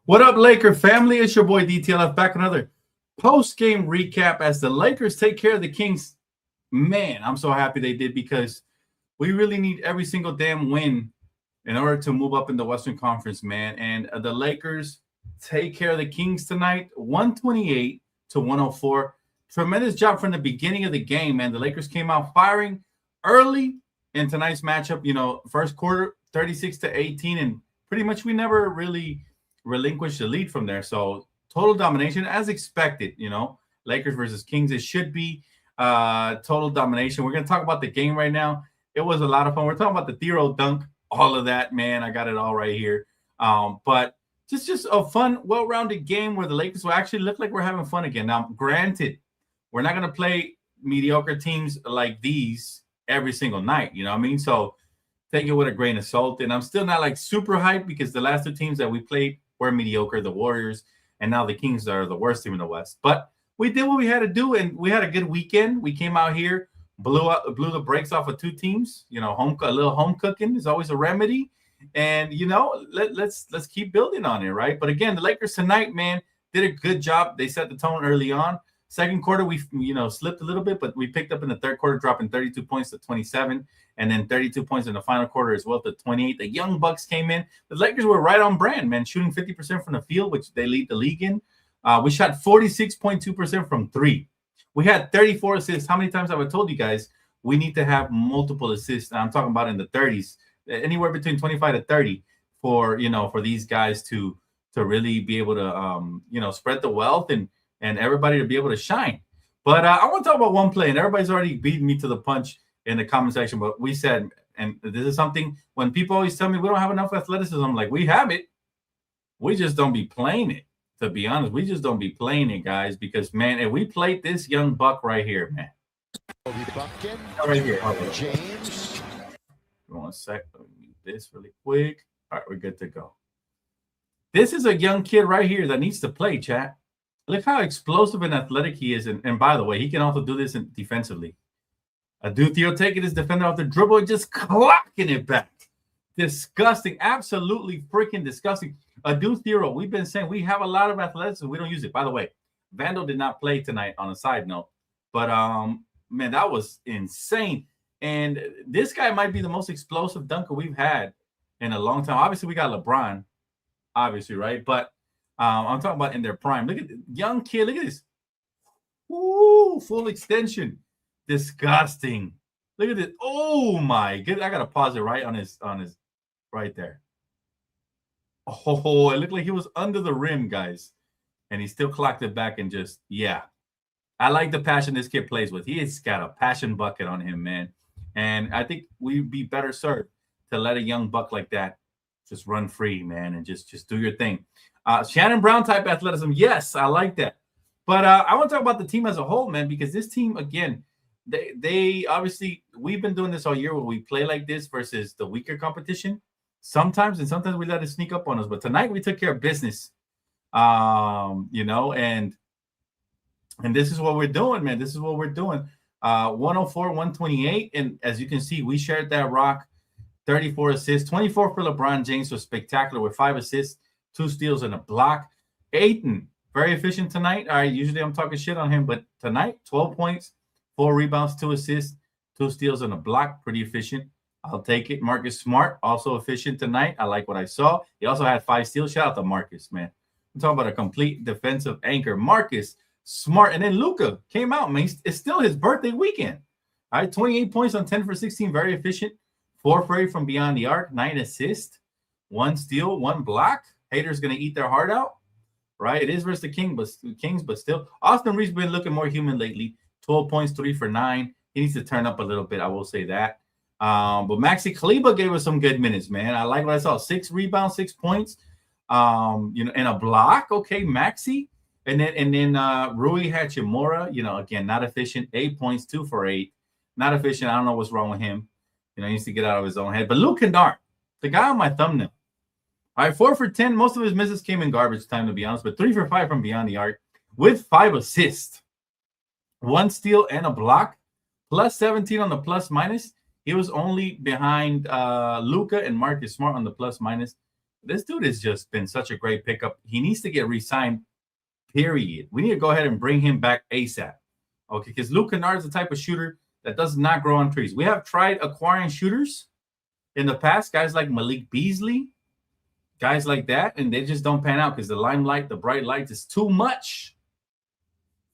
What up, Laker family? It's your boy DTLF back another post-game recap as the Lakers take care of the Kings. Man, I'm so happy they did because we really need every single damn win in order to move up in the Western Conference, man. And the Lakers take care of the Kings tonight, 128-104. Tremendous job from the beginning of the game, man. The Lakers came out firing early in tonight's matchup. You know, first quarter, 36-18, and pretty much we never really relinquished the lead from there. So total domination as expected, you know, Lakers versus Kings. It should be total domination. We're going to talk about the game right now. It was a lot of fun. We're talking about the Thero dunk, all of that, man. I got it all right here. But just a fun, well-rounded game where the Lakers will actually look like we're having fun again. Now, granted, we're not going to play mediocre teams like these every single night, you know what I mean? So take it with a grain of salt. And I'm still not like super hyped because the last two teams that we played were mediocre, the Warriors, and now the Kings are the worst team in the West. But we did what we had to do, and we had a good weekend. We came out here, blew the brakes off of two teams. You know, a little home cooking is always a remedy. And, you know, let's keep building on it, right? But again, the Lakers tonight, man, did a good job. They set the tone early on. Second quarter, we, slipped a little bit, but we picked up in the third quarter, dropping 32 points to 27, and then 32 points in the final quarter as well to 28. The Young Bucks came in. The Lakers were right on brand, man, shooting 50% from the field, which they lead the league in. We shot 46.2% from three. We had 34 assists. How many times have I told you guys we need to have multiple assists? I'm talking about in the 30s, anywhere between 25 to 30 for these guys to really be able to, spread the wealth and everybody to be able to shine. But I want to talk about one play, and everybody's already beating me to the punch in the comment section. But we said, and this is something when people always tell me we don't have enough athleticism, I'm like, we have it. We just don't be playing it. To be honest, we just don't be playing it, guys, because, man, if we played this young buck right here, man. Right here. James. One sec. Let me mute this really quick. All right, we're good to go. This is a young kid right here that needs to play, chat. Look how explosive and athletic he is. And by the way, he can also do this defensively. Theo taking his defender off the dribble and just clocking it back. Disgusting. Absolutely freaking disgusting. Theo, we've been saying we have a lot of athleticism. We don't use it. By the way, Vandal did not play tonight on a side note. But, man, that was insane. And this guy might be the most explosive dunker we've had in a long time. Obviously, we got LeBron, obviously, right? But I'm talking about in their prime. Look at the young kid. Look at this. Woo, full extension. Disgusting. Look at this. Oh my goodness. I gotta pause it right on his right there. Oh, it looked like he was under the rim, guys. And he still clocked it back and just, yeah. I like the passion this kid plays with. He's got a passion bucket on him, man. And I think we'd be better served to let a young buck like that just run free, man, and just do your thing. Shannon Brown type athleticism. Yes, I like that. But I want to talk about the team as a whole, man, because this team, again, they obviously, we've been doing this all year where we play like this versus the weaker competition sometimes, and sometimes we let it sneak up on us. But tonight we took care of business, and this is what we're doing, man. This is what we're doing. 104-128. And as you can see, we shared that rock. 34 assists, 24 for LeBron James was spectacular with 5 assists, 2 steals, and a block. Ayton, very efficient tonight. All right, usually I'm talking shit on him, but tonight, 12 points, 4 rebounds, 2 assists, 2 steals, and a block. Pretty efficient. I'll take it. Marcus Smart, also efficient tonight. I like what I saw. He also had 5 steals. Shout out to Marcus, man. I'm talking about a complete defensive anchor. Marcus Smart. And then Luka came out, man. It's still his birthday weekend. All right, 28 points on 10 for 16. Very efficient. 4 for 8 from beyond the arc. 9 assists. 1 steal, 1 block. Haters going to eat their heart out, right? It is versus the Kings, but still. Austin Reeves been looking more human lately. 12 points, 3 for 9. He needs to turn up a little bit. I will say that. But Maxi Kleber gave us some good minutes, man. I like what I saw. 6 rebounds, 6 points, and a block. Okay, Maxi. And then Rui Hachimura, again, not efficient. 8 points, 2 for 8. Not efficient. I don't know what's wrong with him. He needs to get out of his own head. But Luke Kennard, the guy on my thumbnail. All right, 4 for 10. Most of his misses came in garbage time, to be honest, but 3 for 5 from beyond the arc with 5 assists, 1 steal, and a block, plus 17 on the plus minus. He was only behind Luka and Marcus Smart on the plus minus. This dude has just been such a great pickup. He needs to get re-signed, period. We need to go ahead and bring him back ASAP. Okay, because Luke Kennard is the type of shooter that does not grow on trees. We have tried acquiring shooters in the past, guys like Malik Beasley, guys like that, and they just don't pan out because the limelight, the bright lights is too much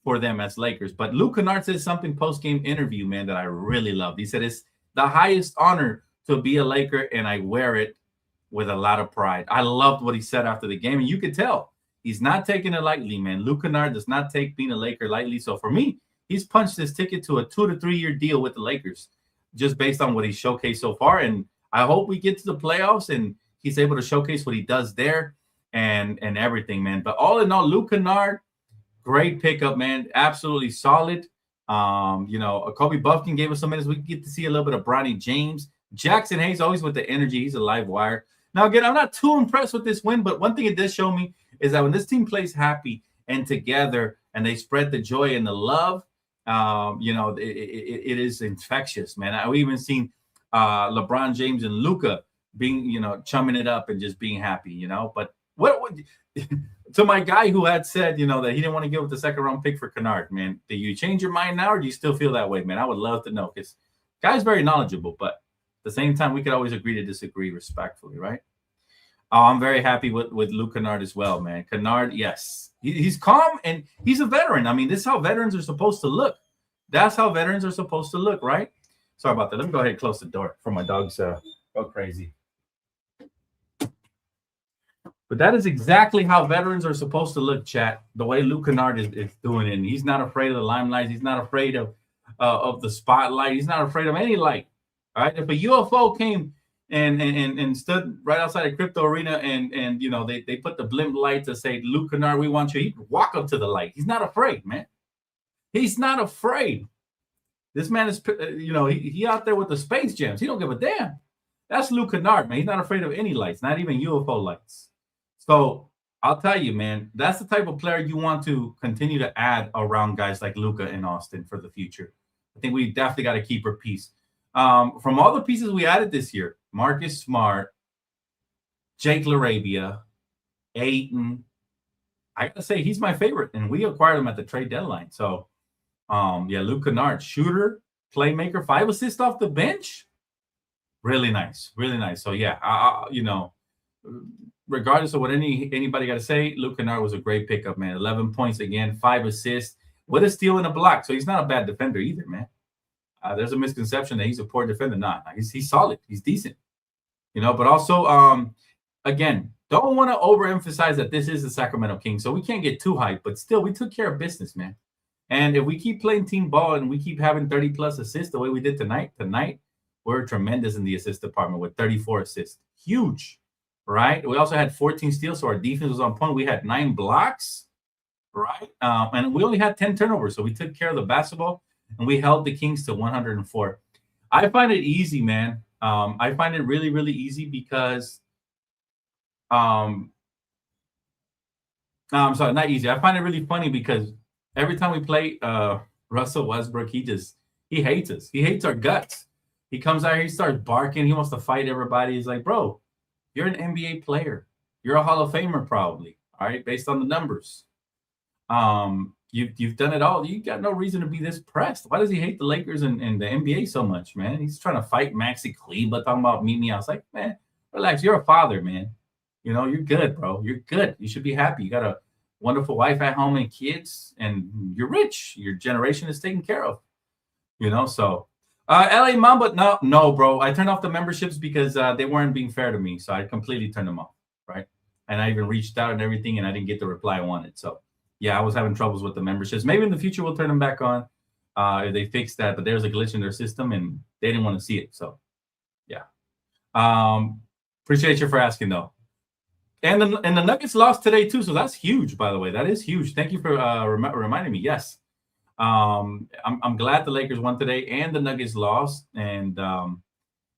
for them as Lakers. But Luke Kennard said something post-game interview, man, that I really loved. He said it's the highest honor to be a Laker, and I wear it with a lot of pride. I loved what he said after the game, and you could tell he's not taking it lightly, man. Luke Kennard does not take being a Laker lightly. So for me, he's punched his ticket to a 2 to 3 year deal with the Lakers just based on what he's showcased so far. And I hope we get to the playoffs and he's able to showcase what he does there and everything, man. But all in all, Luke Kennard, great pickup, man. Absolutely solid. Kobe Buffkin gave us some minutes. We get to see a little bit of Bronny James. Jackson Hayes always with the energy. He's a live wire. Now, again, I'm not too impressed with this win, but one thing it does show me is that when this team plays happy and together and they spread the joy and the love, it is infectious, man. We've even seen LeBron James and Luka being, chumming it up and just being happy, But what to my guy who had said, that he didn't want to give up the second round pick for Kennard, man, do you change your mind now or do you still feel that way, man? I would love to know because guy's very knowledgeable, but at the same time, we could always agree to disagree respectfully, right? I'm very happy with Luke Kennard as well, man. Kennard, yes. He's calm and he's a veteran. I mean, this is how veterans are supposed to look. That's how veterans are supposed to look, right? Sorry about that. Let me go ahead and close the door for my dogs go crazy. But that is exactly how veterans are supposed to look, chat, the way Luke Kennard is doing it. And he's not afraid of the limelight. He's not afraid of the spotlight. He's not afraid of any light. All right. If a UFO came and stood right outside the crypto arena and they put the blimp light to say, Luke Kennard, we want you, he'd walk up to the light. He's not afraid, man. He's not afraid. This man is, he out there with the space gems. He don't give a damn. That's Luke Kennard, man. He's not afraid of any lights, not even UFO lights. So I'll tell you, man, that's the type of player you want to continue to add around guys like Luka and Austin for the future. I think we definitely got to keep her piece. From all the pieces we added this year, Marcus Smart, Jake LaRabia, Ayton, I got to say he's my favorite, and we acquired him at the trade deadline. So, Luke Kennard, shooter, playmaker, 5 assists off the bench. Really nice, really nice. So, regardless of what anybody got to say, Luke Kennard was a great pickup, man. 11 points again, 5 assists with a steal and a block. So he's not a bad defender either, man. There's a misconception that he's a poor defender. Nah, he's solid. He's decent, But also, again, don't want to overemphasize that this is the Sacramento Kings, so we can't get too hyped. But still, we took care of business, man. And if we keep playing team ball and we keep having 30-plus assists the way we did tonight, we're tremendous in the assist department with 34 assists. Huge. Right. We also had 14 steals, so our defense was on point. We had 9 blocks, right? And we only had 10 turnovers, so we took care of the basketball, and we held the Kings to 104. I find it easy, man. I find it really, really easy because I'm sorry, not easy. I find it really funny because every time we play Russell Westbrook, he hates us. He hates our guts. He comes out here, he starts barking. He wants to fight everybody. He's like, bro, you're an NBA player. You're a Hall of Famer, probably. All right, based on the numbers. You've done it all. You got no reason to be this pressed. Why does he hate the Lakers and the NBA so much, man? He's trying to fight Maxi Kleber, talking about meet me. I was like, man, relax. You're a father, man. You're good, bro. You're good. You should be happy. You got a wonderful wife at home and kids, and you're rich. Your generation is taken care of. So. LA Mamba, no, bro. I turned off the memberships because they weren't being fair to me. So I completely turned them off, right? And I even reached out and everything, and I didn't get the reply I wanted. So, I was having troubles with the memberships. Maybe in the future we'll turn them back on if they fix that. But there's a glitch in their system, and they didn't want to see it. So, appreciate you for asking, though. And the Nuggets lost today, too. So that's huge, by the way. That is huge. Thank you for reminding me. Yes. I'm glad the Lakers won today and the Nuggets lost, and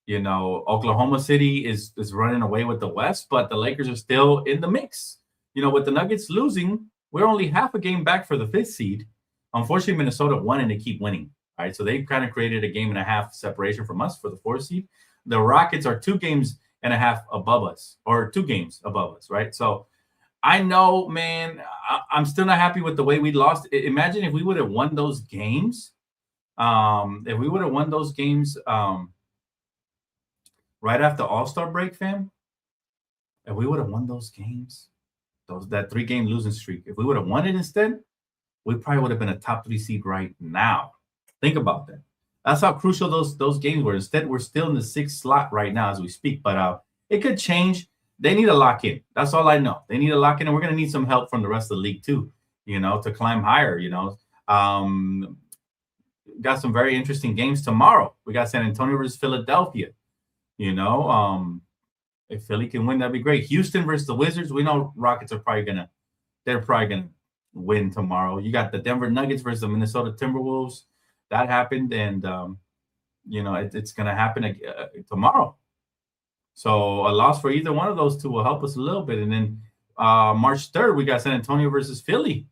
Oklahoma City is running away with the West, but the Lakers are still in the mix. With the Nuggets losing, we're only half a game back for the 5th seed. Unfortunately, Minnesota won and they keep winning. All right, so they've kind of created a game and a half separation from us for the 4th seed. The Rockets are 2 games and a half above us, or 2 games above us, right? So I know, man, I'm still not happy with the way we lost. Imagine if we would have won those games. If we would have won those games right after All-Star break, fam, if we would have won those games, that 3-game losing streak, if we would have won it instead, we probably would have been a top 3 seed right now. Think about that. That's how crucial those games were. Instead, we're still in the 6th slot right now as we speak, but it could change. They need to lock in. That's all I know. They need to lock in, and we're going to need some help from the rest of the league too, to climb higher, Got some very interesting games tomorrow. We got San Antonio versus Philadelphia. If Philly can win, that'd be great. Houston versus the Wizards. We know Rockets are probably gonna win tomorrow. You got the Denver Nuggets versus the Minnesota Timberwolves. That happened, and it's gonna happen tomorrow. So a loss for either one of those two will help us a little bit. And then March 3rd, we got San Antonio versus Philly.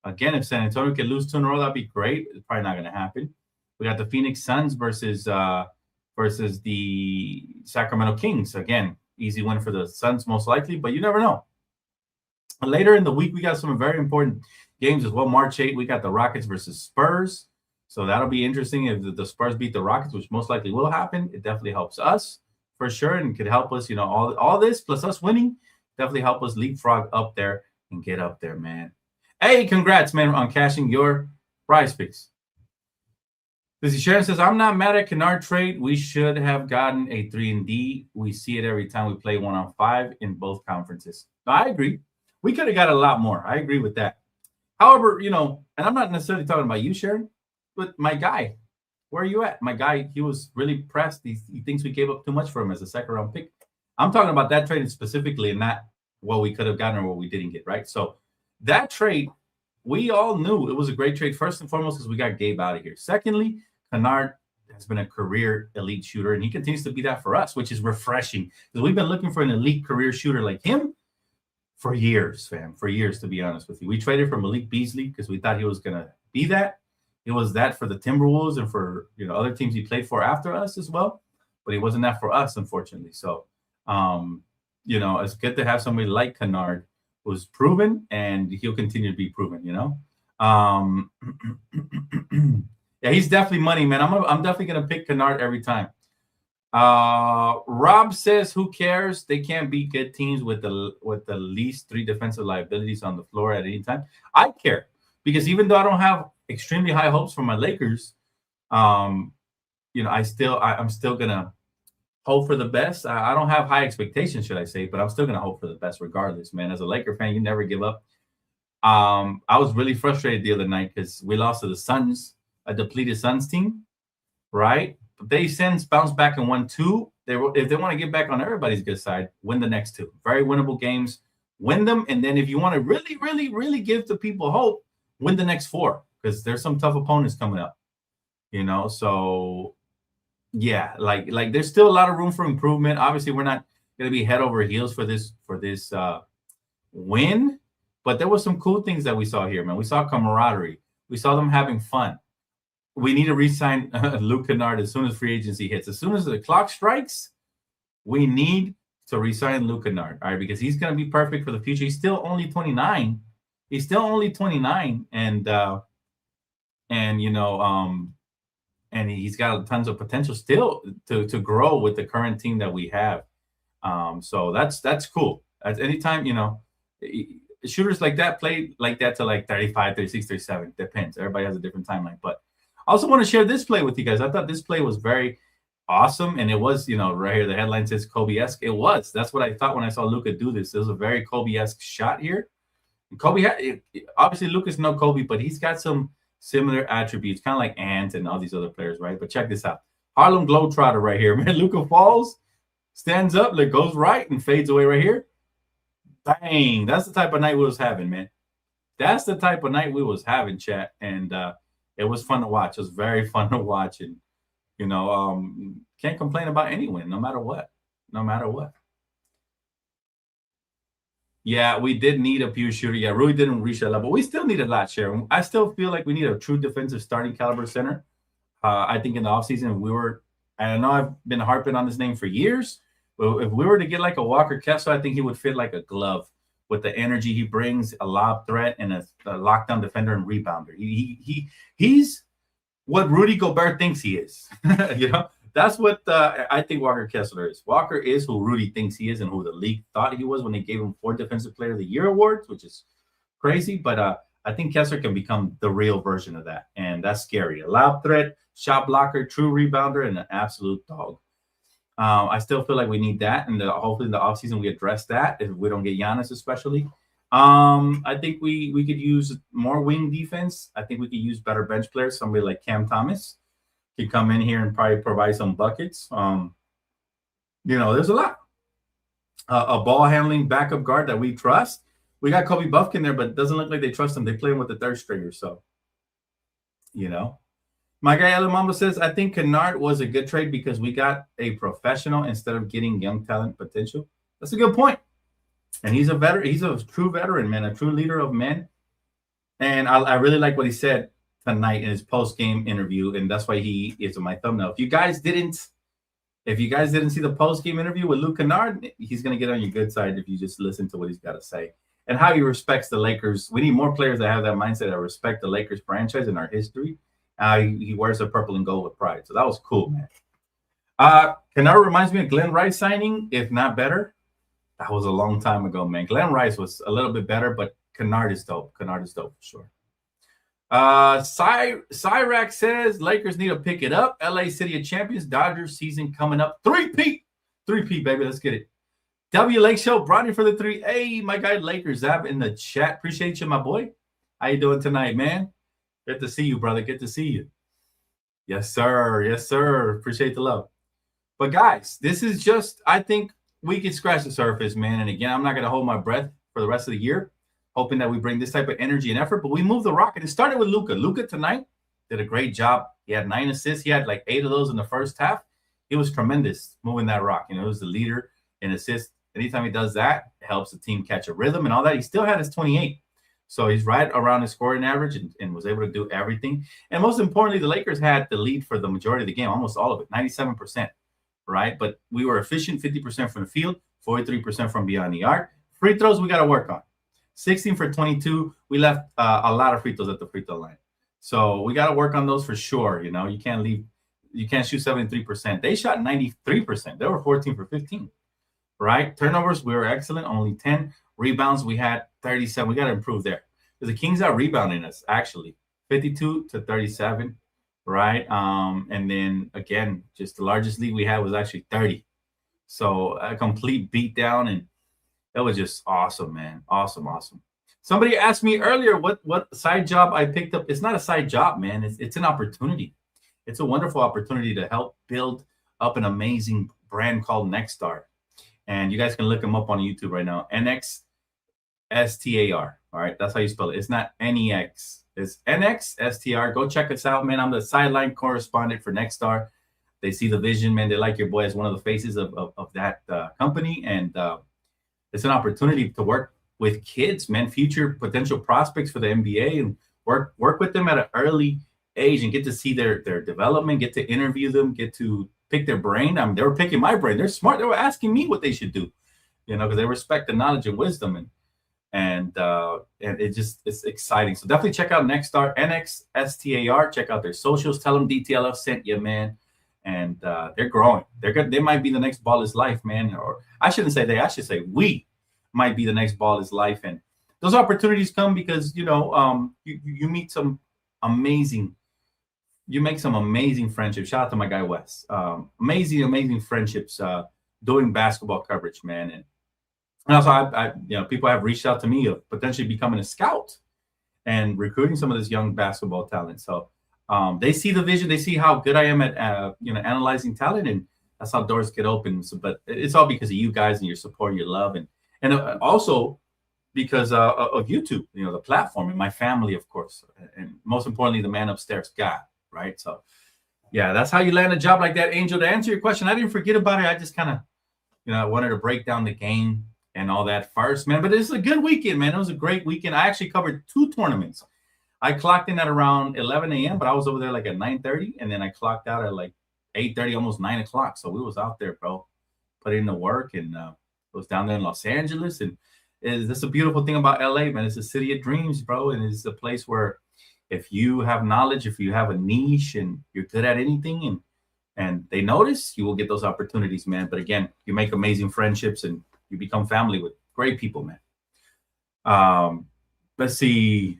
Again, if San Antonio can lose 2 in a row, that'd be great. It's probably not going to happen. We got the Phoenix Suns versus the Sacramento Kings. Again, easy win for the Suns most likely, but you never know. Later in the week, we got some very important games as well. March 8th, we got the Rockets versus Spurs. So that'll be interesting if the Spurs beat the Rockets, which most likely will happen. It definitely helps us for sure, and could help us, all this plus us winning definitely help us leapfrog up there and get up there, man. Hey, congrats, man, on cashing your prize picks. Lizzie Sharon says, I'm not mad at Kennard trade. We should have gotten a 3-and-D. We see it every time we play 1-on-5 in both conferences. No, I agree. We could have got a lot more. I agree with that. However, and I'm not necessarily talking about you, Sharon, but my guy, where are you at? My guy, he was really pressed. He thinks we gave up too much for him as a second-round pick. I'm talking about that trade specifically and not what we could have gotten or what we didn't get, right? So that trade, we all knew it was a great trade, first and foremost, because we got Gabe out of here. Secondly, Kennard has been a career elite shooter, and he continues to be that for us, which is refreshing. Because we've been looking for an elite career shooter like him for years, fam. For years, to be honest with you. We traded for Malik Beasley because we thought he was going to be that. He was that for the Timberwolves and for other teams he played for after us as well. But he wasn't that for us, unfortunately. So, it's good to have somebody like Kennard who's proven, and he'll continue to be proven, Yeah, he's definitely money, man. I'm definitely gonna pick Kennard every time. Rob says, who cares? They can't beat good teams with the least 3 defensive liabilities on the floor at any time. I care, because even though I don't have extremely high hopes for my Lakers, I'm still gonna hope for the best. I don't have high expectations, should I say, but I'm still gonna hope for the best regardless, man. As a Laker fan, you never give up. I was really frustrated the other night because we lost to the Suns, a depleted Suns team, right? But they since bounced back and won 2. If they want to get back on everybody's good side, win the next 2. Very winnable games. Win them, and then if you want to really, really, really give the people hope, win the next 4, because there's some tough opponents coming up. So yeah, like there's still a lot of room for improvement. Obviously, we're not going to be head over heels for this win, but there were some cool things that we saw here, man. We saw camaraderie. We saw them having fun. We need to re-sign Luke Kennard as soon as free agency hits. As soon as the clock strikes, we need to re-sign Luke Kennard, all right, because he's going to be perfect for the future. He's still only 29. And he's got tons of potential still to grow with the current team that we have. So that's cool. At any time, shooters like that play like that to like 35, 36, 37. Depends. Everybody has a different timeline. But I also want to share this play with you guys. I thought this play was very awesome. And it was, right here, the headline says Kobe-esque. It was. That's what I thought when I saw Luka do this. It was a very Kobe-esque shot here. And Kobe, obviously Luka's no Kobe, but he's got some similar attributes, kind of like Ant and all these other players, right? But check this out. Harlem Globetrotter right here, man. Luka falls, stands up, goes right, and fades away right here. Bang. That's the type of night we was having, man. That's the type of night we was having, chat. And it was fun to watch. It was very fun to watch. And, can't complain about any win, no matter what. No matter what. Yeah, we did need a pure shooter. Yeah, Rui didn't reach that level. We still need a lot, Sharon. I still feel like we need a true defensive starting caliber center. I think in the offseason, and I know I've been harping on this name for years, Well, if we were to get like a Walker Kessler, I think he would fit like a glove with the energy he brings, a lob threat, and a lockdown defender and rebounder. He's what Rudy Gobert thinks he is. That's what I think Walker Kessler is. Walker is who Rudy thinks he is and who the league thought he was when they gave him 4 Defensive Player of the Year awards, which is crazy. But I think Kessler can become the real version of that, and that's scary. A lob threat, shot blocker, true rebounder, and an absolute dog. I still feel like we need that, and hopefully in the offseason we address that if we don't get Giannis especially. I think we could use more wing defense. I think we could use better bench players. Somebody like Cam Thomas could come in here and probably provide some buckets. There's a lot. A ball handling backup guard that we trust. We got Kobe Buffkin there, but it doesn't look like they trust him. They play him with the third stringer, so My guy Ella Mamba says, I think Kennard was a good trade because we got a professional instead of getting young talent potential. That's a good point. And he's a veteran. He's a true veteran, man, a true leader of men. And I really like what he said tonight in his post-game interview, and that's why he is on my thumbnail. If you guys didn't see the post-game interview with Luke Kennard, he's going to get on your good side if you just listen to what he's got to say. And how he respects the Lakers. We need more players that have that mindset that respect the Lakers franchise and our history. He wears the purple and gold with pride. So that was cool, man. Kennard reminds me of Glenn Rice signing, if not better. That was a long time ago, man. Glenn Rice was a little bit better, but Kennard is dope. Kennard is dope for sure. Cyrac says Lakers need to pick it up. LA City of Champions, Dodgers season coming up. 3P, baby. Let's get it. W Lake Show, Bronny for the 3. Hey, my guy Lakers Zab in the chat. Appreciate you, my boy. How you doing tonight, man? Good to see you, brother. Good to see you. Yes, sir. Yes, sir. Appreciate the love. But guys, this is just, I think we can scratch the surface, man. And again, I'm not going to hold my breath for the rest of the year, hoping that we bring this type of energy and effort. But we moved the rocket. It started with Luka. Luka tonight did a great job. He had 9 assists. He had like 8 of those in the first half. He was tremendous moving that rock. He was the leader in assists. Anytime he does that, it helps the team catch a rhythm and all that. He still had his 28. So he's right around his scoring average and was able to do everything. And most importantly, the Lakers had the lead for the majority of the game, almost all of it, 97%, right? But we were efficient, 50% from the field, 43% from beyond the arc. Free throws we got to work on. 16 for 22. We left a lot of free throws at the free throw line. So we got to work on those for sure. You can't shoot 73%. They shot 93%. They were 14 for 15. Right? Turnovers, we were excellent, only 10. Rebounds, we had 37. We got to improve there. Because the Kings are rebounding us, actually. 52 to 37, right? And then, again, just the largest lead we had was actually 30. So a complete beatdown, and that was just awesome, man. Awesome. Somebody asked me earlier what side job I picked up. It's not a side job, man. It's an opportunity. It's a wonderful opportunity to help build up an amazing brand called Nexstar. And you guys can look them up on YouTube right now. NXSTAR. All right. That's how you spell it. It's not NEX. It's NXSTR. Go check us out, man. I'm the sideline correspondent for Nexstar. They see the vision, man. They like your boy as one of the faces of that company. And it's an opportunity to work with kids, man, future potential prospects for the NBA, and work with them at an early age and get to see their development, get to interview them, get to pick their brain. They were picking my brain. They're smart. They were asking me what they should do, because they respect the knowledge and wisdom, and it's exciting. So definitely check out Nexstar, NXSTAR. Check out their socials. Tell them DTLF sent you, man. And they're growing. They might be the next Ball is Life, man. Or I shouldn't say they. I should say we might be the next Ball is Life. And those opportunities come because you meet some amazing. You make some amazing friendships. Shout out to my guy Wes. Amazing friendships doing basketball coverage, man. And also, I people have reached out to me of potentially becoming a scout and recruiting some of this young basketball talent. So they see the vision. They see how good I am at analyzing talent, and that's how doors get open. So, but it's all because of you guys and your support, and your love, and also because of YouTube, the platform, and my family, of course, and most importantly, the man upstairs, God. Right. So, yeah, that's how you land a job like that, Angel. To answer your question, I didn't forget about it. I just kind of, wanted to break down the game and all that first, man. But it's a good weekend, man. It was a great weekend. I actually covered 2 tournaments. I clocked in at around 11 a.m., but I was over there like at 9:30, and then I clocked out at like 8:30, almost 9 o'clock. So we was out there, bro. put in the work, and was down there in Los Angeles. And that's a beautiful thing about LA, man. It's a city of dreams, bro, and it's a place where if you have knowledge, if you have a niche, and you're good at anything, and they notice, you will get those opportunities, man. But again, you make amazing friendships and you become family with great people, man. Let's see.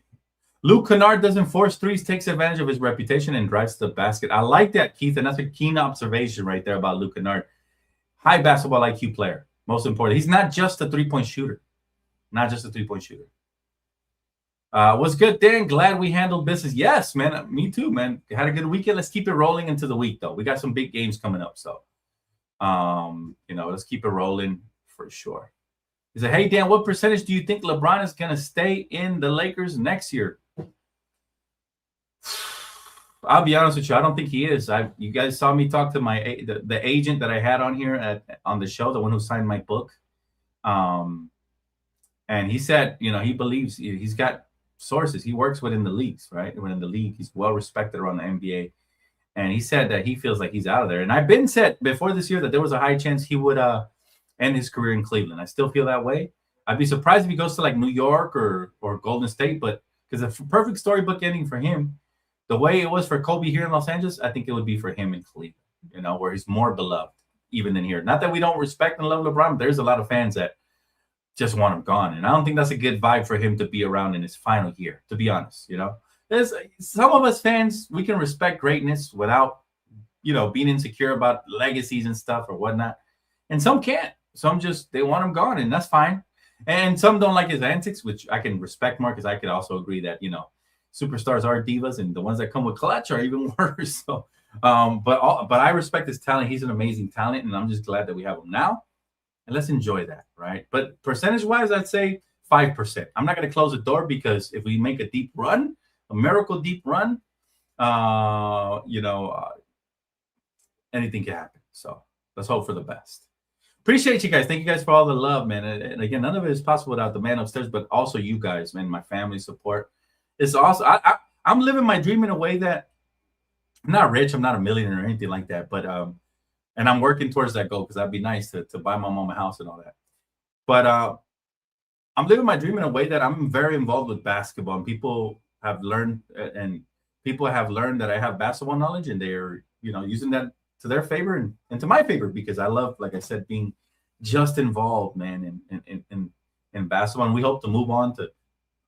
Luke Kennard doesn't force threes, takes advantage of his reputation, and drives to the basket. I like that, Keith, and that's a keen observation right there about Luke Kennard. High basketball IQ player, most important. He's not just a three-point shooter. Not just a three-point shooter. What's good, Dan? Glad we handled business. Yes, man. Me too, man. Had a good weekend. Let's keep it rolling into the week, though. We got some big games coming up, so let's keep it rolling for sure. He said, hey, Dan, what percentage do you think LeBron is going to stay in the Lakers next year? I'll be honest with you. I don't think he is. You guys saw me talk to the agent that I had on here on the show, the one who signed my book. And he said, he believes he's got sources. He works within the leagues, right? Within the league, he's well respected around the NBA. And he said that he feels like he's out of there. And I've been said before this year that there was a high chance he would end his career in Cleveland. I still feel that way. I'd be surprised if he goes to like New York or Golden State, but because a perfect storybook ending for him, the way it was for Kobe here in Los Angeles, I think it would be for him in Cleveland, where he's more beloved even than here. Not that we don't respect and love LeBron, but there's a lot of fans that just want him gone. And I don't think that's a good vibe for him to be around in his final year, to be honest. There's some of us fans, we can respect greatness without, being insecure about legacies and stuff or whatnot. And some can't. Some they want him gone, and that's fine. And some don't like his antics, which I can respect more because I could also agree that, superstars are divas, and the ones that come with clutch are even worse. So, but I respect his talent. He's an amazing talent, and I'm just glad that we have him now. And let's enjoy that, right? But percentage-wise, I'd say 5%. I'm not going to close the door because if we make a deep run, a miracle deep run, anything can happen. So let's hope for the best. Appreciate you guys. Thank you guys for all the love, man. And again, none of it is possible without the man upstairs, but also you guys, man, my family support. It's awesome. I'm living my dream in a way that I'm not rich. I'm not a millionaire or anything like that. But and I'm working towards that goal because that'd be nice to buy my mom a house and all that. But I'm living my dream in a way that I'm very involved with basketball. And people have learned that I have basketball knowledge, and they're using that to their favor and to my favor because I love, like I said, being just involved, man, in basketball. And we hope to move on to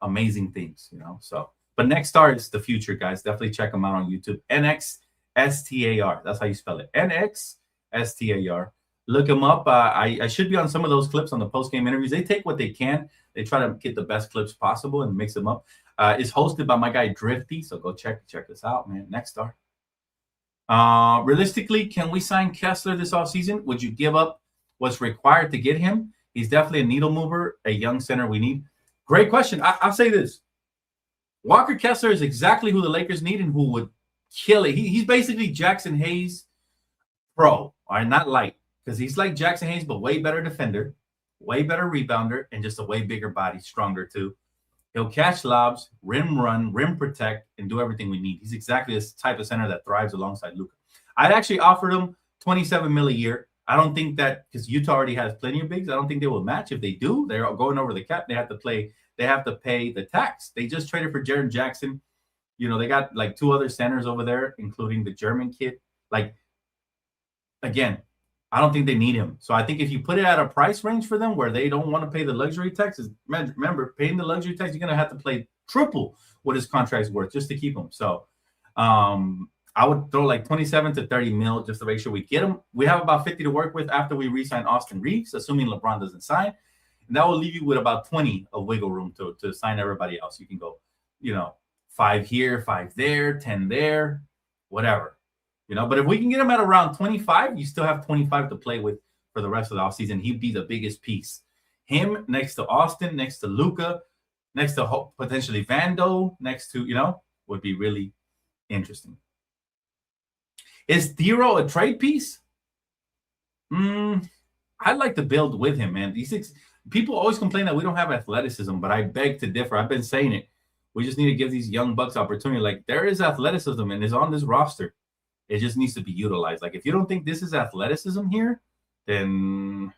amazing things, So, but Next Star is the future, guys. Definitely check them out on YouTube. NXSTAR. That's how you spell it. NXSTAR. Look them up. I should be on some of those clips on the post-game interviews. They take what they can. They try to get the best clips possible and mix them up. It's hosted by my guy Drifty, so go check this out, man. Next Star. Realistically, can we sign Kessler this offseason? Would you give up what's required to get him? He's definitely a needle mover, a young center we need. Great question. I'll say this. Walker Kessler is exactly who the Lakers need and who would kill it. He's basically Jackson Hayes pro, all right, not light, because he's like Jackson Hayes, but way better defender, way better rebounder, and just a way bigger body, stronger too. He'll catch lobs, rim run, rim protect, and do everything we need. He's exactly this type of center that thrives alongside Luka. I'd actually offered him $27 million a year. I don't think that, because Utah already has plenty of bigs, I don't think they will match. If they do, they're going over the cap. They have to pay the tax. They just traded for Jaren Jackson. They got like two other centers over there, including the German kid. Like, again, I don't think they need him. So I think if you put it at a price range for them where they don't want to pay the luxury taxes, remember, paying the luxury tax, you're going to have to pay triple what his contract's worth just to keep him. So I would throw like 27 to 30 mil just to make sure we get him. We have about 50 to work with after we re-sign Austin Reeves, assuming LeBron doesn't sign. And that will leave you with about 20 of wiggle room to sign everybody else. You can go, 5 here, 5 there, 10 there, whatever. But if we can get him at around 25, you still have 25 to play with for the rest of the offseason. He'd be the biggest piece. Him next to Austin, next to Luka, next to potentially Vando, next to, would be really interesting. Is Thero a trade piece? I'd like to build with him, man. People always complain that we don't have athleticism, but I beg to differ. I've been saying it. We just need to give these young bucks opportunity. Like, there is athleticism and is on this roster. It just needs to be utilized. Like, if you don't think this is athleticism here, then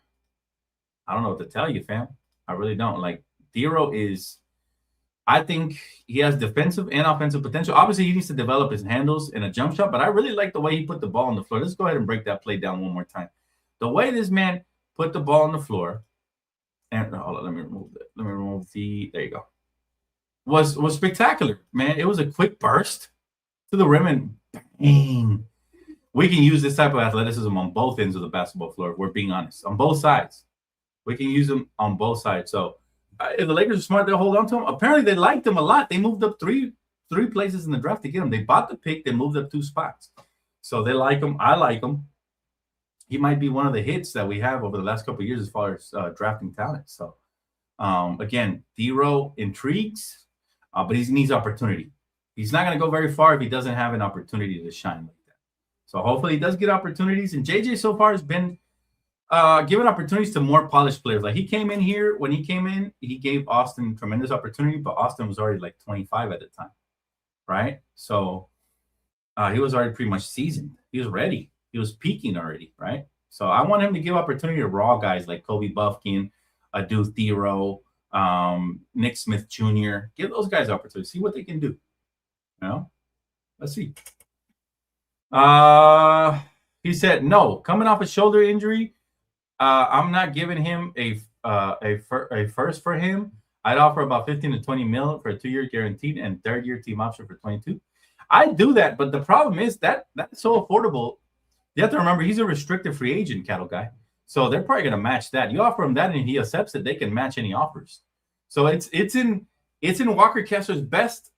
I don't know what to tell you, fam. I really don't. Like, D'Lo is, I think he has defensive and offensive potential. Obviously, he needs to develop his handles and a jump shot, but I really like the way he put the ball on the floor. Let's go ahead and break that play down one more time. The way this man put the ball on the floor, and hold on, let me remove there you go. Was spectacular, man. It was a quick burst to the rim and bang. We can use this type of athleticism on both ends of the basketball floor, if we're being honest. On both sides. We can use them on both sides. So if the Lakers are smart, they'll hold on to him. Apparently, they liked him a lot. They moved up three places in the draft to get him. They bought the pick. They moved up 2 spots. So they like him. I like him. He might be one of the hits that we have over the last couple of years as far as drafting talent. So, again, D'Lo intrigues, but he needs opportunity. He's not going to go very far if he doesn't have an opportunity to shine like that. So hopefully he does get opportunities. And JJ so far has been given opportunities to more polished players. Like, he came in here. When he came in, he gave Austin tremendous opportunity, but Austin was already like 25 at the time, right? So he was already pretty much seasoned. He was ready. He was peaking already, right? So I want him to give opportunity to raw guys like Kobe Buffkin, Deuce D'Lo, Nick Smith Jr. Give those guys opportunity. See what they can do. You know? Let's see. He said, no, coming off a shoulder injury, I'm not giving him a first for him. I'd offer about 15 to 20 mil for a 2-year guaranteed and 3rd-year team option for 22. I'd do that, but the problem is that's so affordable. You have to remember he's a restricted free agent, Cattle Guy. So they're probably going to match that. You offer him that and he accepts it, they can match any offers. So it's in Walker Kessler's best.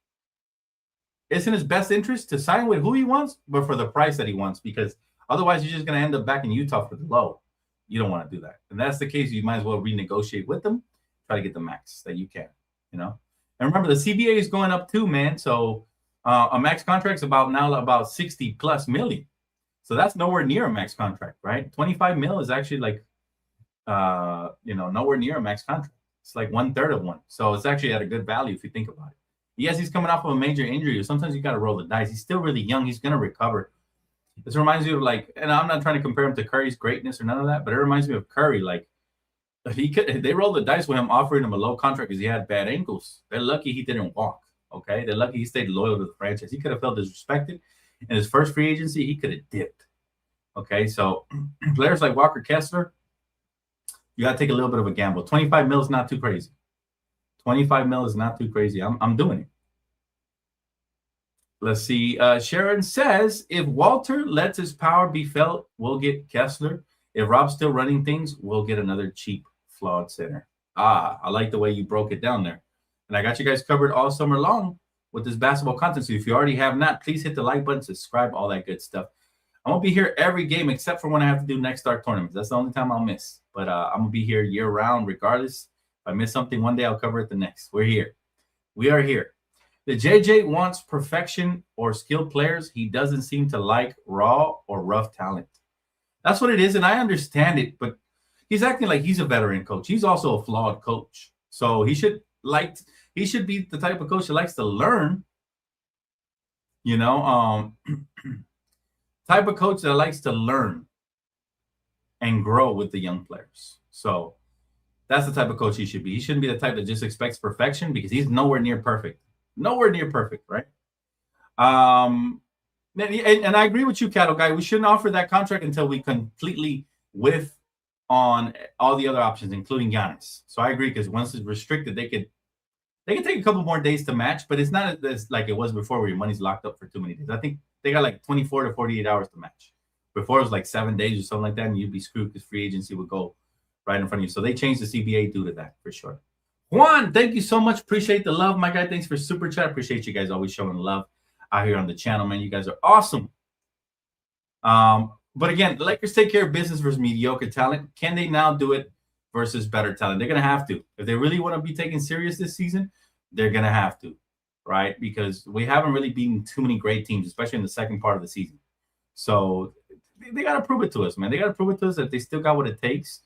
It's in his best interest to sign with who he wants, but for the price that he wants, because otherwise you're just going to end up back in Utah for the low. You don't want to do that. And that's the case. You might as well renegotiate with them, try to get the max that you can, you know? And remember, the CBA is going up too, man. So a max contract's about 60 plus million. So that's nowhere near a max contract, right? 25 mil is actually like, nowhere near a max contract. It's like 1/3 of one. So it's actually at a good value if you think about it. Yes, he's coming off of a major injury. Sometimes you got to roll the dice. He's still really young. He's going to recover. This reminds me of, like, and I'm not trying to compare him to Curry's greatness or none of that, but it reminds me of Curry. Like, they rolled the dice with him, offering him a low contract because he had bad ankles. They're lucky he didn't walk. Okay, they're lucky he stayed loyal to the franchise. He could have felt disrespected in his first free agency. He could have dipped. Okay, so players like Walker Kessler, you got to take a little bit of a gamble. 25 mil is not too crazy. 25 mil is not too crazy. I'm doing it. Let's see. Sharon says, if Walter lets his power be felt, we'll get Kessler. If Rob's still running things, we'll get another cheap, flawed center. I like the way you broke it down there. And I got you guys covered all summer long with this basketball content. So if you already have not, please hit the like button, subscribe, all that good stuff. I won't be here every game except for when I have to do Next Start tournaments. That's the only time I'll miss. But I'm going to be here year-round regardless. If I miss something one day, I'll cover it the next. We're here. We are here. The JJ wants perfection or skilled players. He doesn't seem to like raw or rough talent. That's what it is, and I understand it, but he's acting like he's a veteran coach. He's also a flawed coach. So he should be the type of coach that likes to learn, type of coach that likes to learn and grow with the young players. So that's the type of coach he should be. He shouldn't be the type that just expects perfection, because he's nowhere near perfect. Nowhere near perfect, right? And I agree with you, Cattle Guy. We shouldn't offer that contract until we completely whiff on all the other options, including Giannis. So I agree, because once it's restricted, they can take a couple more days to match, but it's not as like it was before where your money's locked up for too many days. I think they got like 24 to 48 hours to match. Before it was like 7 days or something like that, and you'd be screwed because free agency would go right in front of you. So they changed the CBA due to that, for sure. Juan, thank you so much. Appreciate the love, my guy. Thanks for super chat. Appreciate you guys always showing love out here on the channel, man. You guys are awesome. But again, the Lakers take care of business versus mediocre talent. Can they now do it versus better talent? They're going to have to. If they really want to be taken serious this season, they're going to have to, right? Because we haven't really beaten too many great teams, especially in the second part of the season. So they got to prove it to us, man. They got to prove it to us that they still got what it takes.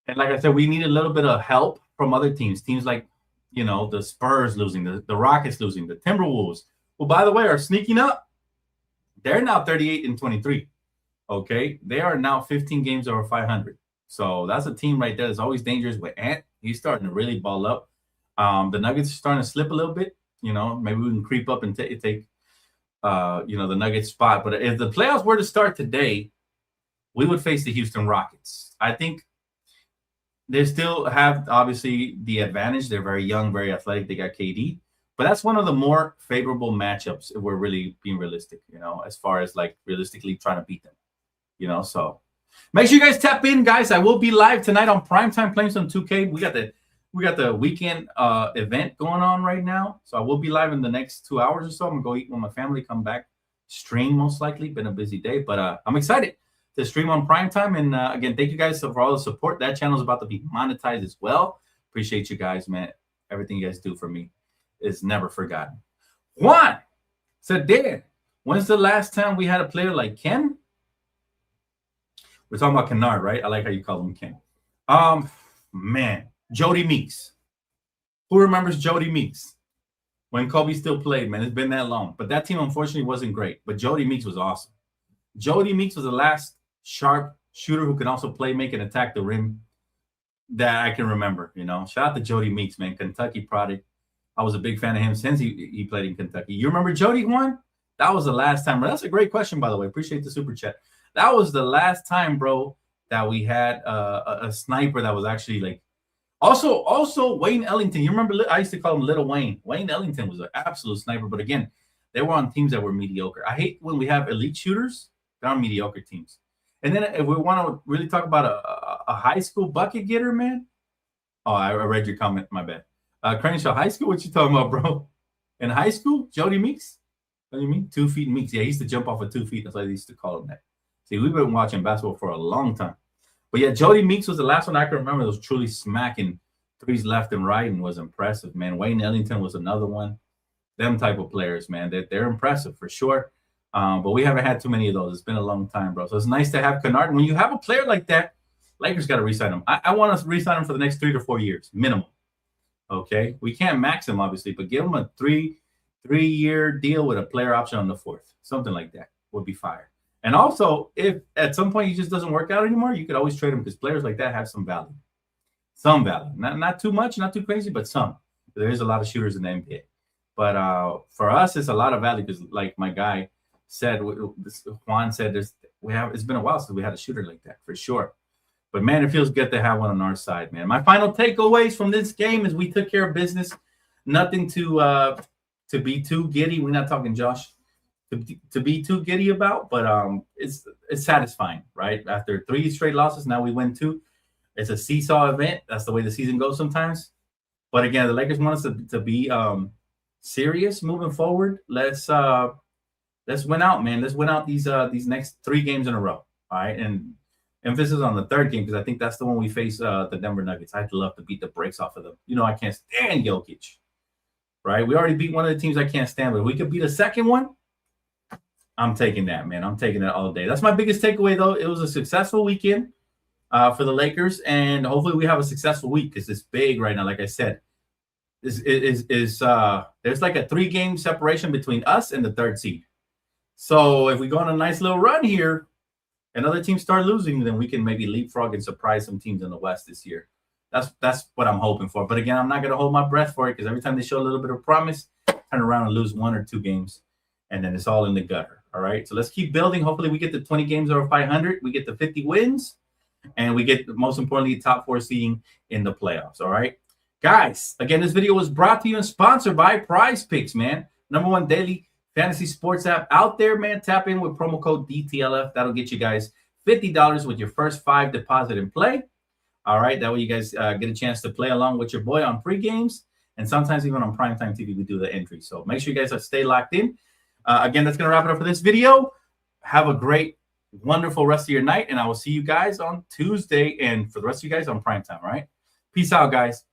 And like I said, we need a little bit of help from other teams. Teams like, the Spurs losing, the Rockets losing, the Timberwolves, who, by the way, are sneaking up. They're now 38-23. Okay, they are now 15 games over 500. So that's a team right there that's always dangerous with Ant. He's starting to really ball up. The Nuggets are starting to slip a little bit. Maybe we can creep up and take the Nuggets spot. But if the playoffs were to start today, we would face the Houston Rockets. I think they still have, obviously, the advantage. They're very young, very athletic. They got KD. But that's one of the more favorable matchups if we're really being realistic, as far as like realistically trying to beat them. So make sure you guys tap in, guys. I will be live tonight on Primetime playing some 2K. We got the weekend event going on right now. So I will be live in the next 2 hours or so. I'm going to go eat with my family, come back, stream most likely. Been a busy day, but I'm excited to stream on Primetime. And again, thank you guys for all the support. That channel is about to be monetized as well. Appreciate you guys, man. Everything you guys do for me is never forgotten. Juan said, Dan, when's the last time we had a player like Ken? We're talking about Kennard, right? I like how you call him Ken. Man, Jody Meeks. Who remembers Jody Meeks? When Kobe still played, man. It's been that long. But that team, unfortunately, wasn't great. But Jody Meeks was awesome. Jody Meeks was the last sharp shooter who can also play, make, and attack the rim that I can remember. Shout out to Jody Meeks, man. Kentucky product. I was a big fan of him since he played in Kentucky. You remember Jody, Juan? That was the last time. That's a great question, by the way. Appreciate the super chat. That was the last time, bro, that we had a sniper that was actually like. Also, Wayne Ellington. You remember? I used to call him Little Wayne. Wayne Ellington was an absolute sniper. But again, they were on teams that were mediocre. I hate when we have elite shooters. They're on mediocre teams. And then if we want to really talk about a high school bucket getter, man. Oh, I read your comment. My bad. Crenshaw High School. What you talking about, bro? In high school, Jody Meeks. What do you mean? 2 feet Meeks. Yeah, he used to jump off of 2 feet. That's why they used to call him that. See, we've been watching basketball for a long time. But yeah, Jody Meeks was the last one I can remember that was truly smacking threes left and right and was impressive, man. Wayne Ellington was another one. Them type of players, man. They're impressive for sure. But we haven't had too many of those. It's been a long time, bro. So it's nice to have Kennard. When you have a player like that, Lakers got to re-sign him. I want to re-sign him for the next 3 to 4 years, minimum. Okay? We can't max him, obviously, but give him a three-year deal with a player option on the 4th. Something like that would be fire. And also, if at some point he just doesn't work out anymore, you could always trade him because players like that have some value. Some value. Not too much, not too crazy, but some. There is a lot of shooters in the NBA. But for us, it's a lot of value because, like my guy said, Juan said, it's been a while since we had a shooter like that, for sure. But, man, it feels good to have one on our side, man. My final takeaways from this game is we took care of business. Nothing to be too giddy. We're not talking Josh. To be too giddy about, but it's satisfying, right? After 3 straight losses, now we win 2. It's a seesaw event. That's the way the season goes sometimes. But again, the Lakers want us to be serious moving forward. Let's win out, man. Let's win out these next 3 games in a row. All right, and emphasis on the 3rd game because I think that's the one we face the Denver Nuggets. I'd love to beat the brakes off of them. I can't stand Jokic, right? We already beat one of the teams I can't stand, but if we could beat a second one, I'm taking that, man. I'm taking that all day. That's my biggest takeaway, though. It was a successful weekend for the Lakers, and hopefully we have a successful week because it's big right now. Like I said, there's like a 3-game separation between us and the 3rd seed. So if we go on a nice little run here and other teams start losing, then we can maybe leapfrog and surprise some teams in the West this year. That's what I'm hoping for. But again, I'm not going to hold my breath for it because every time they show a little bit of promise, turn around and lose 1 or 2 games, and then it's all in the gutter. All right, so let's keep building. Hopefully we get to 20 games over 500. We get to 50 wins, and we get, most importantly, top 4 seeding in the playoffs. All right, guys, again, this video was brought to you and sponsored by Prize Picks, man. #1 daily fantasy sports app out there, man. Tap in with promo code DTLF. That'll get you guys $50 with your first 5 deposit and play. All right, that way you guys get a chance to play along with your boy on free games, and sometimes even on Primetime TV, we do the entry. So make sure you guys stay locked in. Again, that's going to wrap it up for this video. Have a great, wonderful rest of your night, and I will see you guys on Tuesday, and for the rest of you guys on Primetime, all right? Peace out, guys.